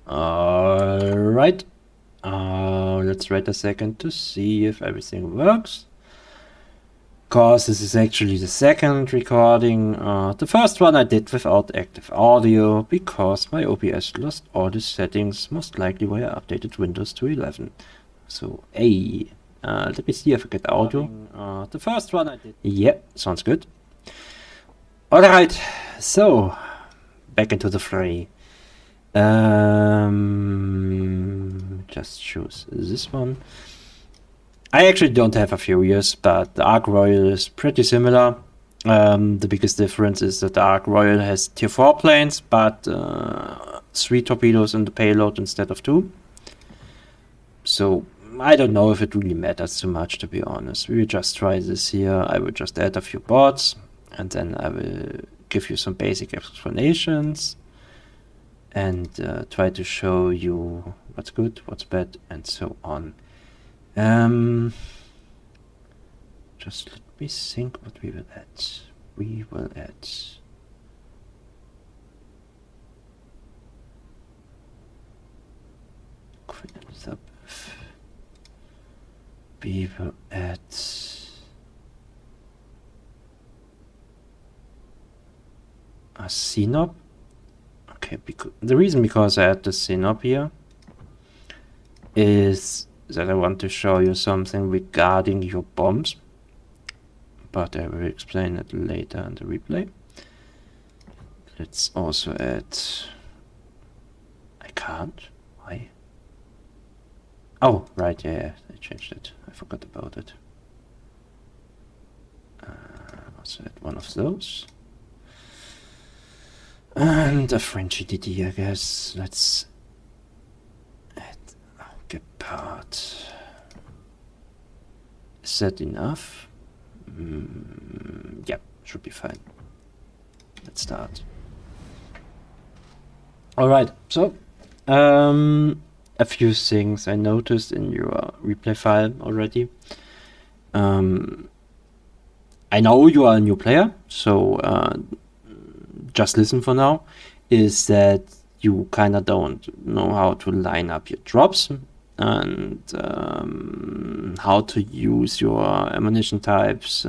Alright. Let's wait a second to see if everything works. Because this is actually the second recording. The first one I did without active audio because my OBS lost all the settings, most likely when I updated Windows to 11. So, hey, let me see if I get audio. The first one I did. Yeah, sounds good. Alright, so, back into the fray. Just choose this one. I actually don't have a Furious, but the Arc Royal is pretty similar. The biggest difference is that the Arc Royal has tier 4 planes, but 3 torpedoes in the payload instead of 2. So I don't know if it really matters too much, to be honest. We will just try this here. I will just add a few bots, and then I will give you some basic explanations and try to show you what's good, what's bad, and so on. Just let me think what we will add. We will add we will add a CNOP. Okay, because the reason because I add the CNOP here is that I want to show you something regarding your bombs, but I will explain it later in the replay. Let's also add... I can't? Why? Oh, right, yeah, I changed it. I forgot about it. Also add one of those. And a French EDD, I guess. Let's add get part. Is that enough? Yeah, should be fine. Let's start. Alright, so a few things I noticed in your replay file already. I know you are a new player, so just listen for now, is that you kind of don't know how to line up your drops and how to use your ammunition types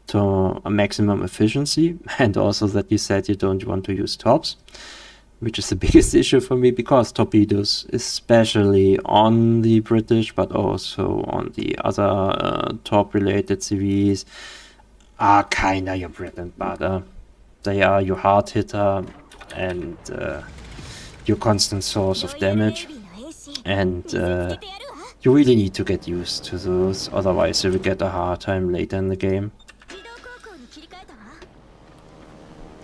to a maximum efficiency, and also that you said you don't want to use tops, which is the biggest issue for me, because torpedoes, especially on the British but also on the other top related CVs, are kinda your bread and butter. They are your hard hitter and your constant source of damage, and you really need to get used to those, otherwise you will get a hard time later in the game.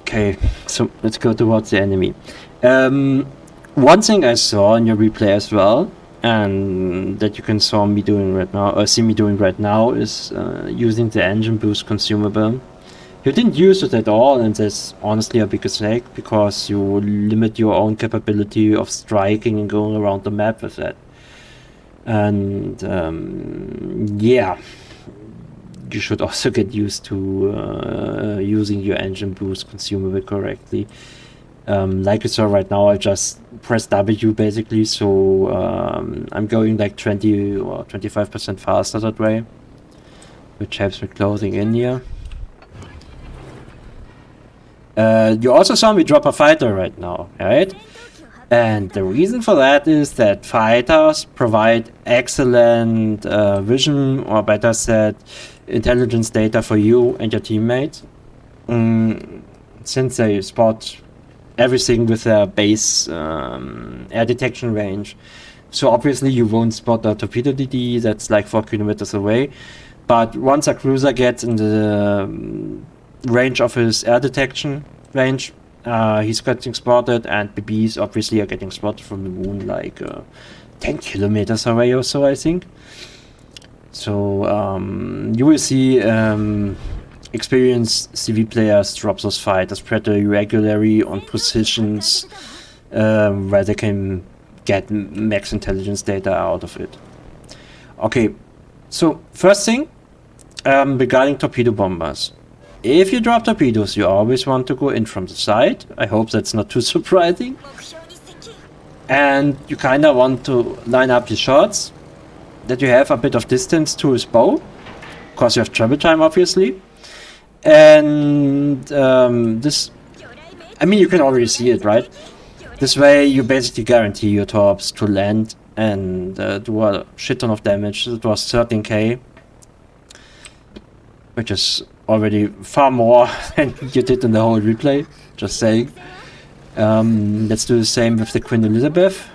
Okay, so let's go towards the enemy. One thing I saw in your replay as well, and that you can see me doing right now, is using the engine boost consumable. You didn't use it at all, and that's honestly a big mistake, because you limit your own capability of striking and going around the map with that. And yeah, you should also get used to using your engine boost consumable correctly. Like you saw right now, I just press W basically, so I'm going like 20 or 25% faster that way, which helps me closing in here. You also saw me drop a fighter right now, right? And the reason for that is that fighters provide excellent vision, or better said, intelligence data for you and your teammates, since they spot everything with their base air detection range. So obviously you won't spot a torpedo DD that's like 4 kilometers away, but once a cruiser gets in the range of his air detection range, he's getting spotted, and BBs obviously are getting spotted from the moon like 10 kilometers away or so, I think. So you will see experienced CV players drop those fighters pretty regularly on positions where they can get max intelligence data out of it. Okay, so first thing regarding torpedo bombers. If you drop torpedoes, you always want to go in from the side. I hope that's not too surprising. And you kind of want to line up your shots, that you have a bit of distance to his bow, because you have travel time, obviously. And this, I mean, you can already see it, right? This way, you basically guarantee your torps to land and do a shit ton of damage. It was 13k, which is already far more than you did in the whole replay, just saying. Let's do the same with the Queen Elizabeth.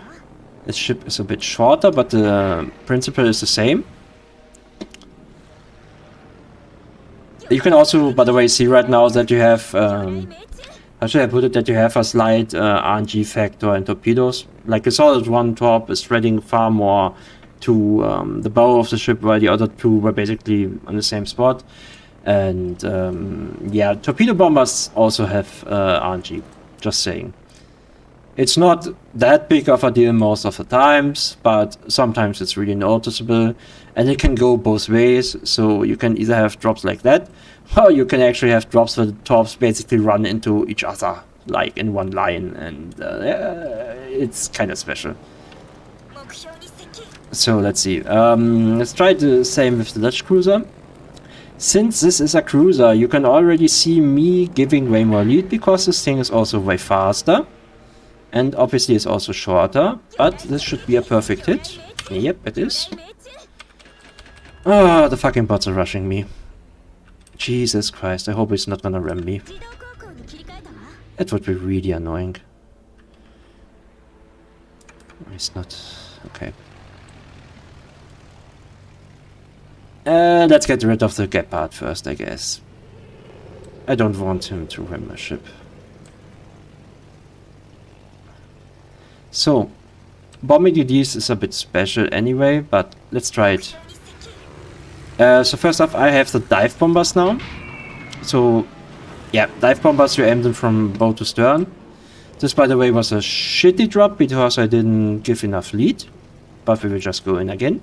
This ship is a bit shorter, but the principle is the same. You can also, by the way, see right now that you have, how should I put it, that you have a slight RNG factor in torpedoes. Like a solid one torp is spreading far more to the bow of the ship, while the other two were basically on the same spot. And yeah, torpedo bombers also have RNG, just saying. It's not that big of a deal most of the times, but sometimes it's really noticeable, and it can go both ways. So you can either have drops like that, or you can actually have drops where the torps basically run into each other, like in one line, and it's kind of special. So let's see. Let's try the same with the Dutch cruiser. Since this is a cruiser, you can already see me giving way more lead, because this thing is also way faster. And obviously it's also shorter, but this should be a perfect hit. Yep, it is. Oh, the fucking bots are rushing me. Jesus Christ, I hope it's not gonna ram me. That would be really annoying. It's not... okay. Let's get rid of the Gepard first, I guess. I don't want him to ram my ship. So, bombing DDs is a bit special anyway, but let's try it. So first off, I have the dive bombers now. So, yeah, dive bombers, you aim them from bow to stern. This, by the way, was a shitty drop because I didn't give enough lead, but we will just go in again.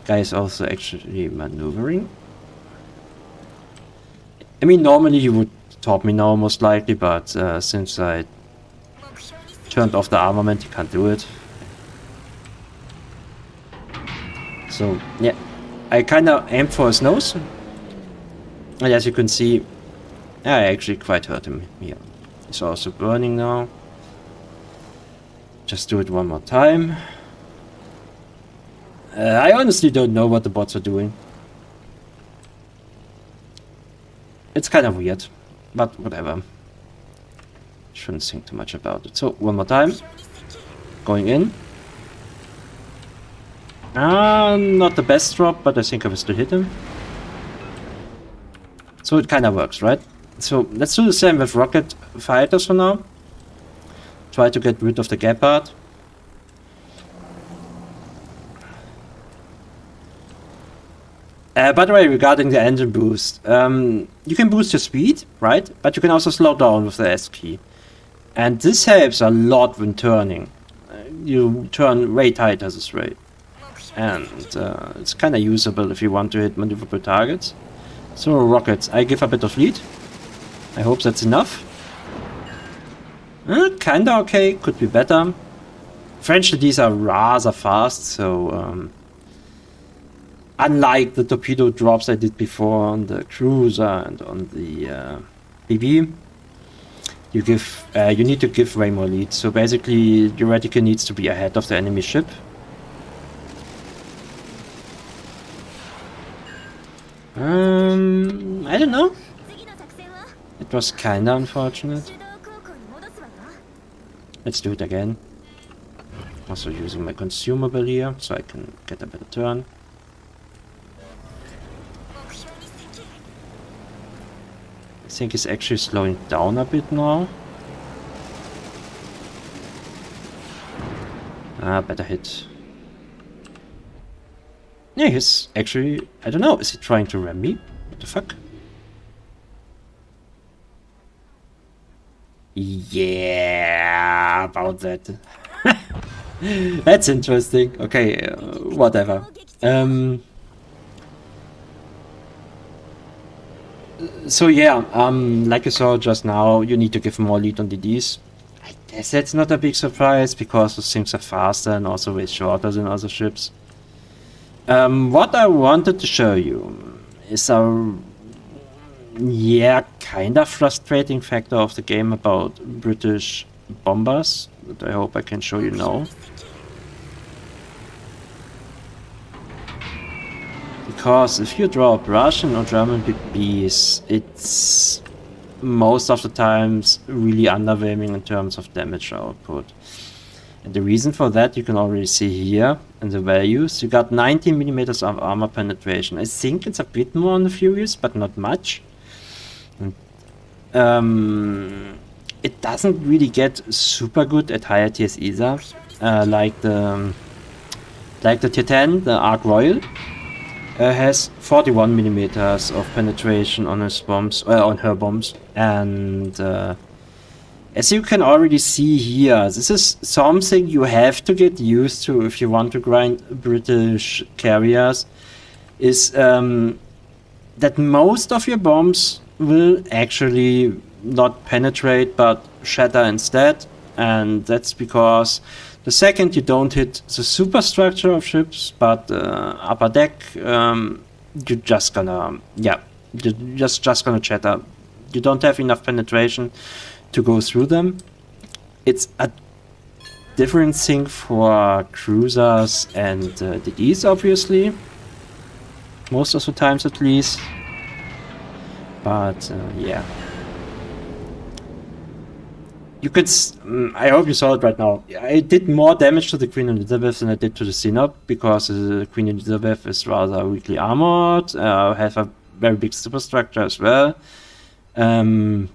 Guy is also actually maneuvering. I mean, normally you would top me now most likely, but since I turned off the armament, you can't do it. So yeah, I kind of aimed for his nose, and as you can see, I actually quite hurt him here. He's also burning now. Just do it one more time. I honestly don't know what the bots are doing. It's kind of weird. But whatever. Shouldn't think too much about it. So, one more time. Going in. Not the best drop, but I think I will still hit him. So it kind of works, right? So, let's do the same with rocket fighters for now. Try to get rid of the Gepard. By the way, regarding the engine boost, you can boost your speed, right? But you can also slow down with the S key. And this helps a lot when turning. You turn way tighter this way. And it's kind of usable if you want to hit maneuverable targets. So rockets, I give a bit of lead. I hope that's enough. Kinda okay, could be better. French LEDs are rather fast, so... unlike the torpedo drops I did before on the cruiser and on the PB, you need to give way more lead. So basically, your reticle needs to be ahead of the enemy ship. I don't know. It was kinda unfortunate. Let's do it again. Also using my consumable here, so I can get a better turn. I think he's actually slowing down a bit now. Better hit. Yeah, he's actually... I don't know, is he trying to ram me? What the fuck? Yeah, about that. That's interesting. Okay, whatever. So yeah, like you saw just now, you need to give more lead on DDs. I guess that's not a big surprise because those things are faster and also way shorter than other ships. What I wanted to show you is a kind of frustrating factor of the game about British bombers that I hope I can show you now. Because if you drop Russian or German big Bs, it's most of the times really underwhelming in terms of damage output. And the reason for that you can already see here in the values. You got 19 millimeters of armor penetration. I think it's a bit more on the Furious, but not much. It doesn't really get super good at higher tiers either. Like the Tier 10, the Ark Royal. Has 41 millimeters of penetration on his bombs, on her bombs, and as you can already see here, this is something you have to get used to if you want to grind British carriers. Is that most of your bombs will actually not penetrate but shatter instead, and that's because the second you don't hit the superstructure of ships, but upper deck, you're just gonna, you're just gonna shatter. You don't have enough penetration to go through them. It's a different thing for cruisers and DDs, obviously. Most of the times, at least. But yeah. You could, I hope you saw it right now. I did more damage to the Queen Elizabeth than I did to the Sinop, because the Queen Elizabeth is rather weakly armored, have a very big superstructure as well. But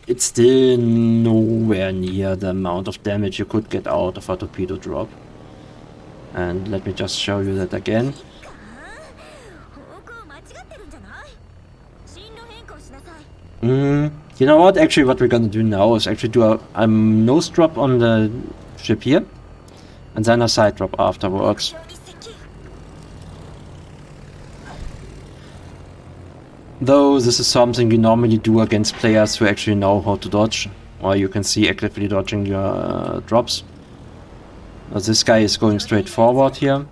it's still nowhere near the amount of damage you could get out of a torpedo drop. And let me just show you that again. You know what? Actually, what we're gonna do now is actually do a nose drop on the ship here, and then a side drop afterwards. Though this is something you normally do against players who actually know how to dodge, or you can see actively dodging your drops. Now this guy is going straight forward here.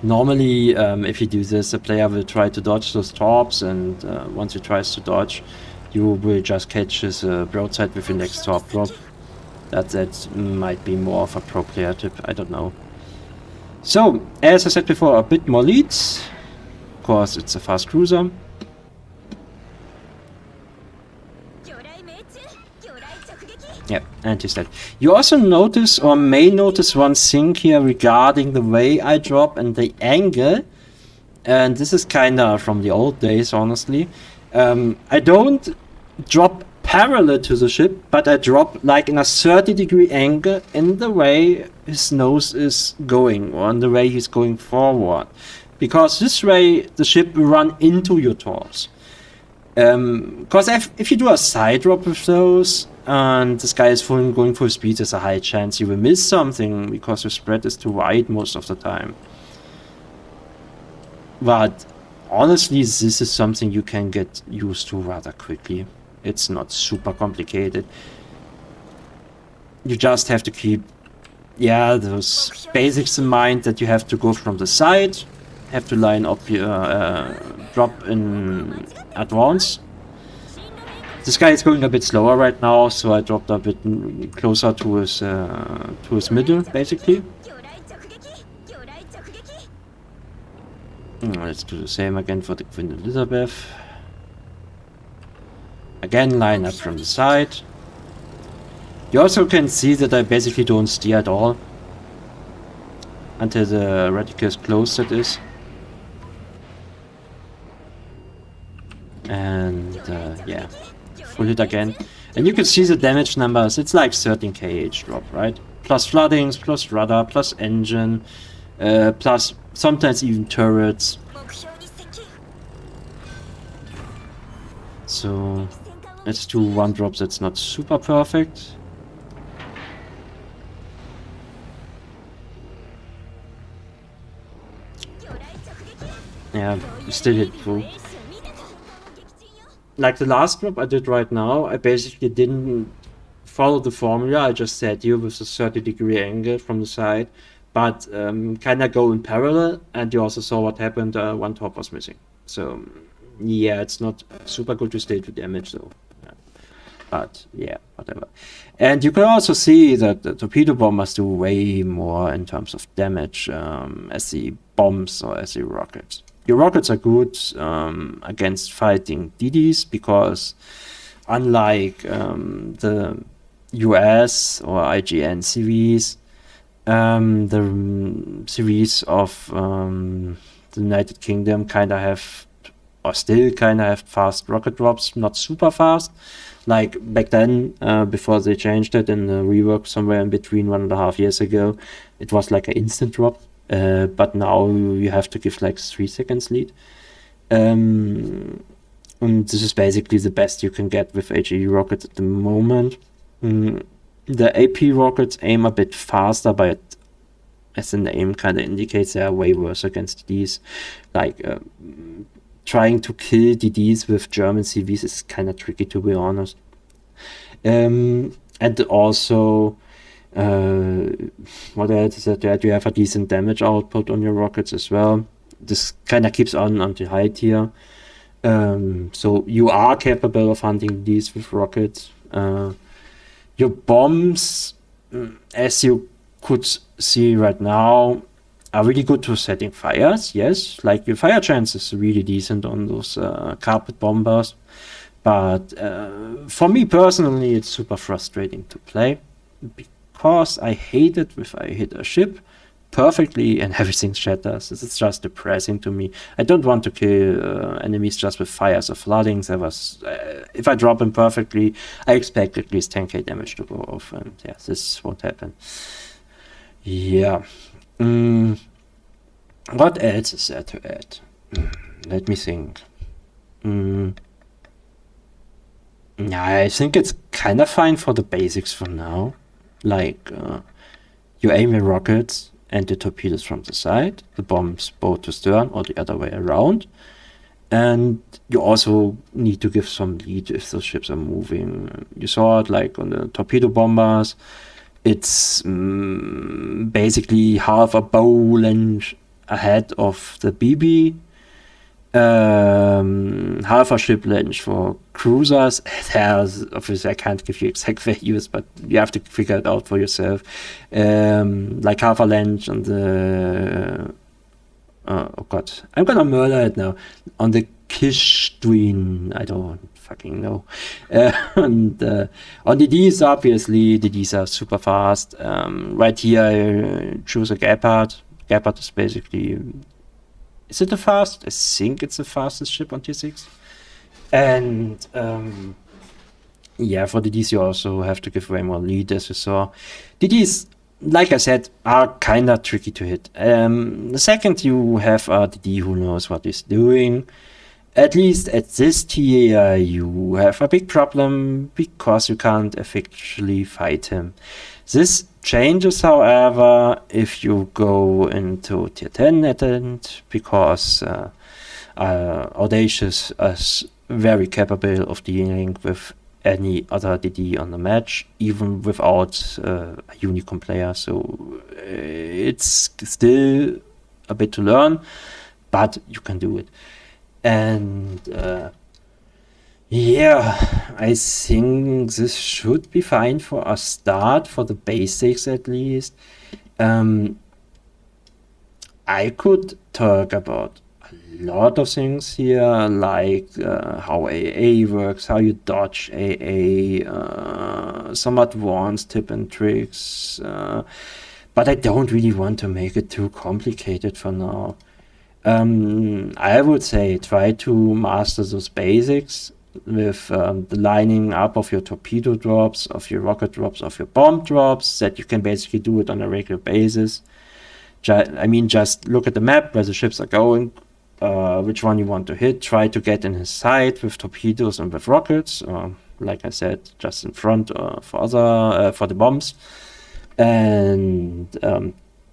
Normally, if you do this, the player will try to dodge those torps, and once he tries to dodge, you will just catch his broadside with your next torp drop. That might be more of a pro player tip, I don't know. So, as I said before, a bit more leads. Of course, it's a fast cruiser. Yeah, anti-stat. You also notice, or may notice, one thing here regarding the way I drop and the angle. And this is kinda from the old days, honestly. I don't drop parallel to the ship, but I drop like in a 30-degree angle in the way his nose is going, or in the way he's going forward. Because this way the ship will run into your torps. Because if you do a side drop with those, and this guy is going full speed, there's a high chance you will miss something, because your spread is too wide most of the time. But honestly, this is something you can get used to rather quickly. It's not super complicated. You just have to keep, those basics in mind, that you have to go from the side, have to line up your drop in advance. This guy is going a bit slower right now, so I dropped a bit closer to his middle, basically. Let's do the same again for the Queen Elizabeth. Again, line up from the side. You also can see that I basically don't steer at all until the reticle is closed, that is. And yeah, full hit again. And you can see the damage numbers. It's like 13k each drop, right? Plus floodings, plus rudder, plus engine, plus sometimes even turrets. So let's do one drop that's not super perfect. Yeah, still hit through. Like the last drop I did right now, I basically didn't follow the formula. I just set you with a 30-degree angle from the side, but kind of go in parallel, and you also saw what happened. One top was missing. So yeah, it's not super good to stay to damage though. Yeah. But yeah, whatever. And you can also see that the torpedo bombers do way more in terms of damage as the bombs or as the rockets. Your rockets are good against fighting DDs because unlike the US or IGN CVs, the series of the United Kingdom kind of have, or still kind of have fast rocket drops, not super fast. Like back then, before they changed it in the rework somewhere in between 1.5 years ago, it was like an instant drop. But now you have to give like 3 seconds lead. And this is basically the best you can get with HE rockets at the moment. The AP rockets aim a bit faster, but as the name kind of indicates, they are way worse against DDs. Like trying to kill DDs with German CVs is kind of tricky, to be honest. And also, what else is that? You have a decent damage output on your rockets as well. This kind of keeps on until high tier. So you are capable of hunting these with rockets. Your bombs, as you could see right now, are really good to setting fires. Yes, like your fire chance is really decent on those carpet bombers. But for me personally, it's super frustrating to play because I hate it if I hit a ship perfectly and everything shatters. It's just depressing to me. I don't want to kill enemies just with fires or floodings. If I drop them perfectly, I expect at least 10k damage to go off, and yeah, this won't happen. Yeah. What else is there to add? Let me think. Yeah, I think it's kind of fine for the basics for now. Like, you aim your rockets and the torpedoes from the side, the bombs both to stern or the other way around. And you also need to give some lead if those ships are moving. You saw it like on the torpedo bombers. It's basically half a bow length ahead of the BB. Half a ship length for cruisers. Obviously I can't give you exact values, but you have to figure it out for yourself. Like half a length on the oh god, I'm gonna murder it now. On the Kishtwin, I don't fucking know. And on the Ds, obviously the Ds are super fast. Right here I choose a Gepard. Gepard is basically, is it the fast? I think it's the fastest ship on tier 6. And yeah, for the Ds you also have to give way more lead, as you saw. The Ds, like I said, are kind of tricky to hit. The second you have a DD who knows what he's doing, at least at this tier you have a big problem because you can't effectively fight him. This changes, however, if you go into tier 10 at the end, because Audacious is very capable of dealing with any other DD on the match, even without a Unicom player. So it's still a bit to learn, but you can do it. And yeah, I think this should be fine for a start, for the basics at least. I could talk about a lot of things here, like how AA works, how you dodge AA, some advanced tip and tricks, but I don't really want to make it too complicated for now. I would say try to master those basics with the lining up of your torpedo drops, of your rocket drops, of your bomb drops, that you can basically do it on a regular basis. Just look at the map where the ships are going, which one you want to hit, try to get in his sight with torpedoes and with rockets, like I said, just in front for the bombs, and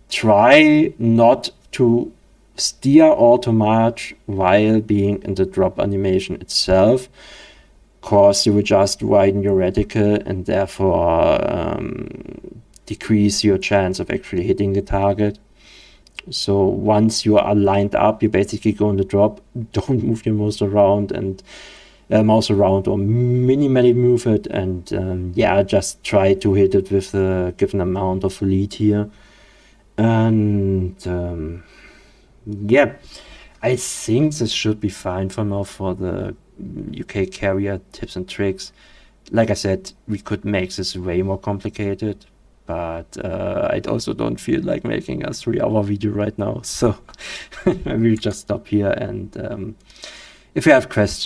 try not to steer auto march while being in the drop animation itself. Of course, you will just widen your reticle and therefore decrease your chance of actually hitting the target. So once you are lined up, you basically go in the drop, don't move your mouse around or minimally move it, and just try to hit it with a given amount of lead here. And I think this should be fine for now for the UK carrier tips and tricks. Like I said, we could make this way more complicated, but I also don't feel like making a 3-hour video right now, so I will just stop here. And if you have questions,